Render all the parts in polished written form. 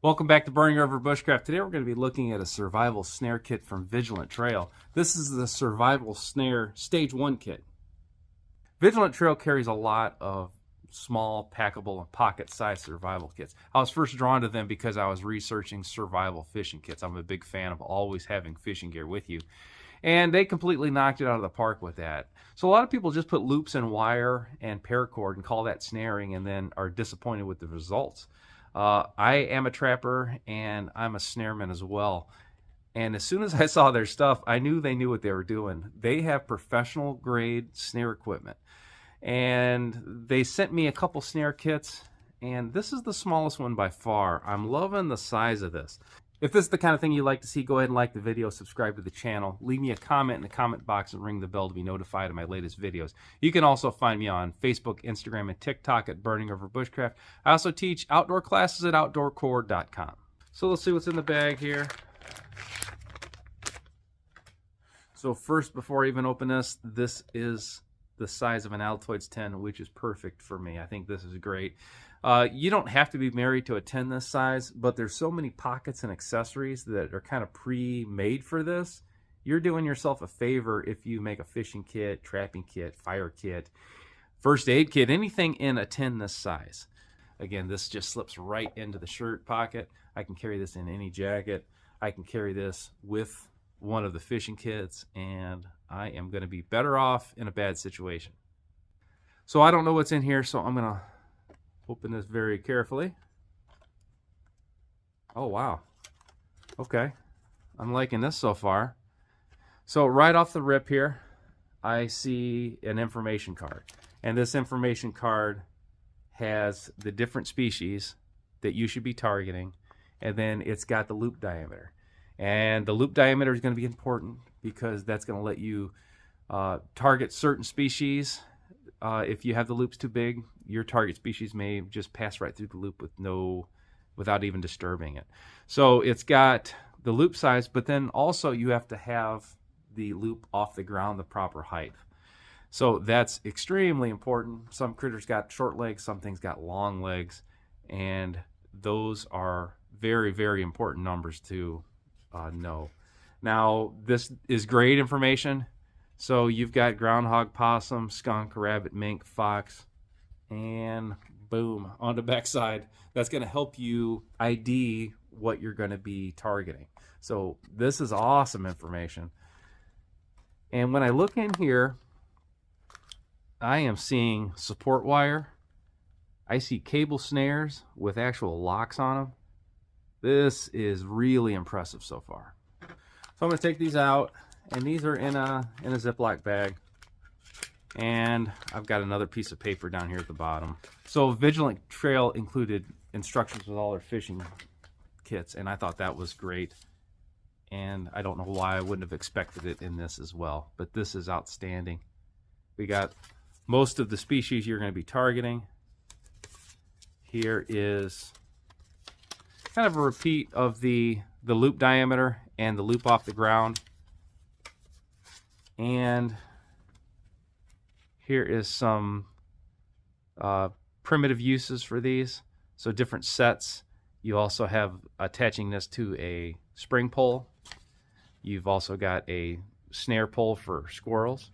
Welcome back to Burning River Bushcraft. Today we're going to be looking at a survival snare kit from Vigilant Trail. This is the survival snare stage 1 kit. Vigilant Trail carries a lot of small, packable, and pocket-sized survival kits. I was first drawn to them because I was researching survival fishing kits. I'm a big fan of always having fishing gear with you. And they completely knocked it out of the park with that. So a lot of people just put loops and wire and paracord and call that snaring and then are disappointed with the results. I am a trapper and I'm a snareman as well. And as soon as I saw their stuff, I knew they knew what they were doing. They have professional grade snare equipment. And they sent me a couple snare kits, and this is the smallest one by far. I'm loving the size of this. If this is the kind of thing you like to see, go ahead and like the video, subscribe to the channel, leave me a comment in the comment box, and ring the bell to be notified of my latest videos. You can also find me on Facebook, Instagram, and TikTok at Burning River Bushcraft. I also teach outdoor classes at Outdoorcore.com. So let's see what's in the bag here. So first, before I even open this is the size of an Altoids 10, which is perfect for me. I think this is great. You don't have to be married to a 10 this size, but there's so many pockets and accessories that are kind of pre-made for this. You're doing yourself a favor if you make a fishing kit, trapping kit, fire kit, first aid kit, anything in a 10 this size. Again, this just slips right into the shirt pocket. I can carry this in any jacket. I can carry this with one of the fishing kits, and I am going to be better off in a bad situation. So I don't know what's in here, so I'm going to open this very carefully. Oh, wow. Okay. I'm liking this so far. So right off the rip here, I see an information card. And this information card has the different species that you should be targeting. And then it's got the loop diameter. And the loop diameter is going to be important because that's going to let you target certain species. If you have the loops too big, your target species may just pass right through the loop without even disturbing it. So it's got the loop size, but then also you have to have the loop off the ground the proper height. So that's extremely important. Some critters got short legs, some things got long legs, and those are very, very important numbers to know. Now, this is great information. So you've got groundhog, possum, skunk, rabbit, mink, fox, and boom, on the backside. That's going to help you ID what you're going to be targeting. So this is awesome information. And when I look in here, I am seeing support wire. I see cable snares with actual locks on them. This is really impressive so far. So I'm going to take these out. And these are in a Ziploc bag. And I've got another piece of paper down here at the bottom. So Vigilant Trail included instructions with all their fishing kits, and I thought that was great. And I don't know why I wouldn't have expected it in this as well, but this is outstanding. We got most of the species you're going to be targeting. Here is kind of a repeat of the loop diameter and the loop off the ground. And here is some primitive uses for these. So different sets. You also have attaching this to a spring pole. You've also got a snare pole for squirrels.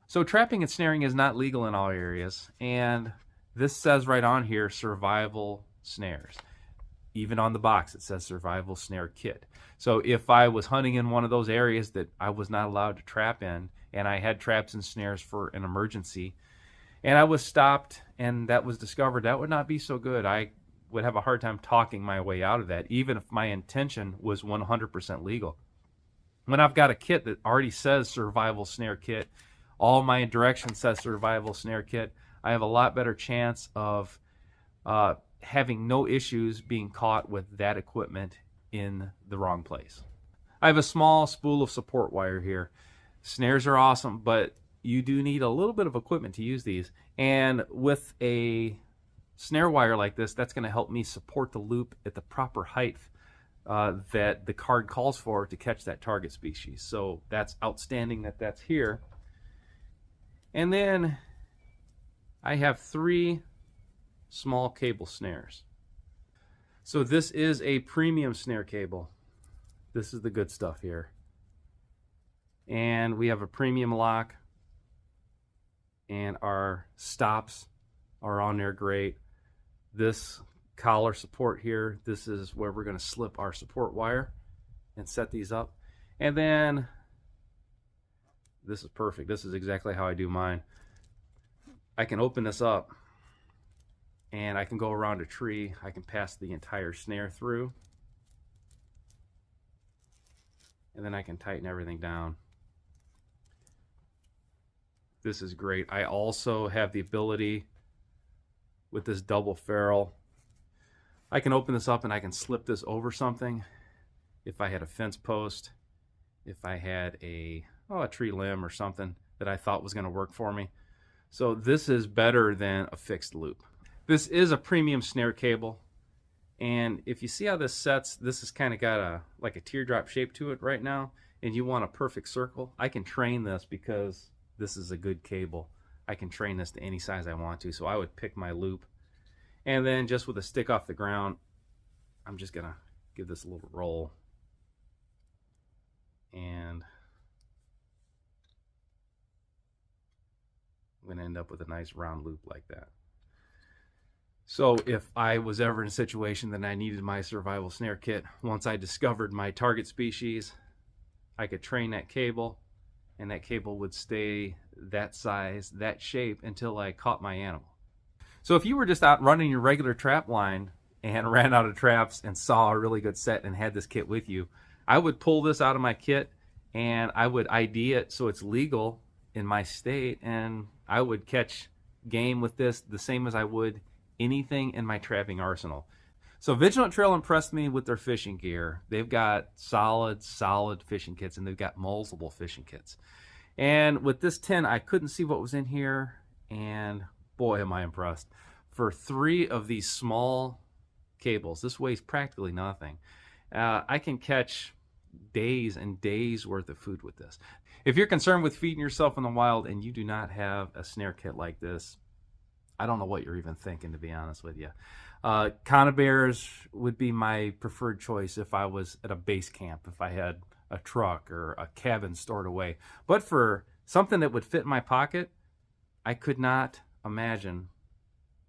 So trapping and snaring is not legal in all areas. And this says right on here, survival snares. Even on the box, it says survival snare kit. So if I was hunting in one of those areas that I was not allowed to trap in, and I had traps and snares for an emergency, and I was stopped and that was discovered, that would not be so good. I would have a hard time talking my way out of that, even if my intention was 100% legal. When I've got a kit that already says survival snare kit, all my directions says survival snare kit, I have a lot better chance of having no issues being caught with that equipment in the wrong place. I have a small spool of support wire here. Snares are awesome, but you do need a little bit of equipment to use these. And with a snare wire like this, that's going to help me support the loop at the proper height that the card calls for to catch that target species. So that's outstanding that that's here. And then I have 3 small cable snares. So this is a premium snare cable. This is the good stuff here. And we have a premium lock, and our stops are on there great. This collar support here, this is where we're going to slip our support wire and set these up. And then this is perfect. This is exactly how I do mine. I can open this up and I can go around a tree. I can pass the entire snare through, and then I can tighten everything down. This is great. I also have the ability with this double ferrule, I can open this up and I can slip this over something. If I had a fence post, if I had a tree limb or something that I thought was going to work for me. So this is better than a fixed loop. This is a premium snare cable, and if you see how this sets, this has kind of got like a teardrop shape to it right now, and you want a perfect circle. I can train this because this is a good cable. I can train this to any size I want to. So I would pick my loop, and then just with a stick off the ground, I'm just gonna give this a little roll, and I'm gonna end up with a nice round loop like that. So if I was ever in a situation that I needed my survival snare kit, once I discovered my target species, I could train that cable, and that cable would stay that size, that shape, until I caught my animal. So if you were just out running your regular trap line and ran out of traps and saw a really good set and had this kit with you, I would pull this out of my kit and I would ID it so it's legal in my state, and I would catch game with this the same as I would anything in my trapping arsenal. So Vigilant Trail impressed me with their fishing gear. They've got solid fishing kits, and they've got multiple fishing kits. And with this tin, I couldn't see what was in here, and boy, am I impressed. For 3 of these small cables, this weighs practically nothing. I can catch days and days worth of food with this. If you're concerned with feeding yourself in the wild and you do not have a snare kit like this, I don't know what you're even thinking, to be honest with you. Conibears would be my preferred choice if I was at a base camp, if I had a truck or a cabin stored away. But for something that would fit in my pocket, I could not imagine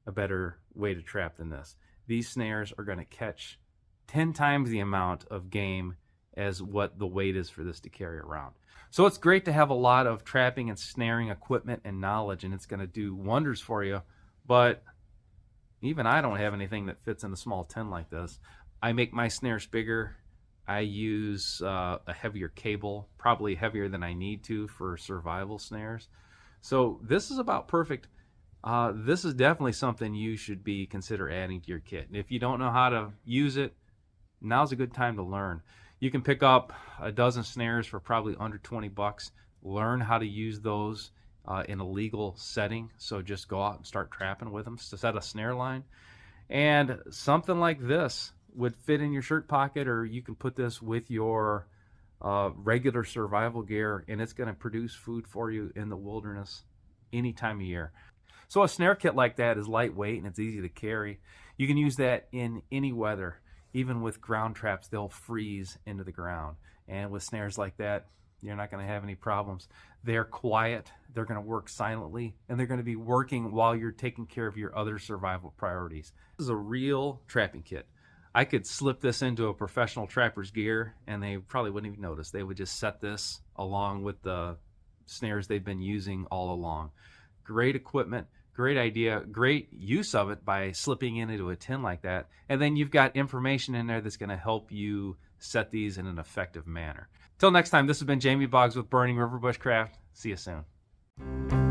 a better way to trap than this. These snares are going to catch 10 times the amount of game as what the weight is for this to carry around. So it's great to have a lot of trapping and snaring equipment and knowledge, and it's going to do wonders for you. But even I don't have anything that fits in a small tin like this. I make my snares bigger. I use a heavier cable, probably heavier than I need to for survival snares. So this is about perfect. This is definitely something you should consider adding to your kit. And if you don't know how to use it, now's a good time to learn. You can pick up a dozen snares for probably under 20 bucks. Learn how to use those in a legal setting. So just go out and start trapping with them to set a snare line. And something like this would fit in your shirt pocket, or you can put this with your regular survival gear, and it's going to produce food for you in the wilderness any time of year. So a snare kit like that is lightweight and it's easy to carry. You can use that in any weather. Even with ground traps, they'll freeze into the ground. And with snares like that, you're not going to have any problems. They're quiet, they're going to work silently, and they're going to be working while you're taking care of your other survival priorities. This is a real trapping kit. I could slip this into a professional trapper's gear and they probably wouldn't even notice. They would just set this along with the snares they've been using all along. Great equipment, great idea, great use of it by slipping into a tin like that. And then you've got information in there that's going to help you set these in an effective manner. Till next time, this has been Jamie Boggs with Burning River Bushcraft. See you soon.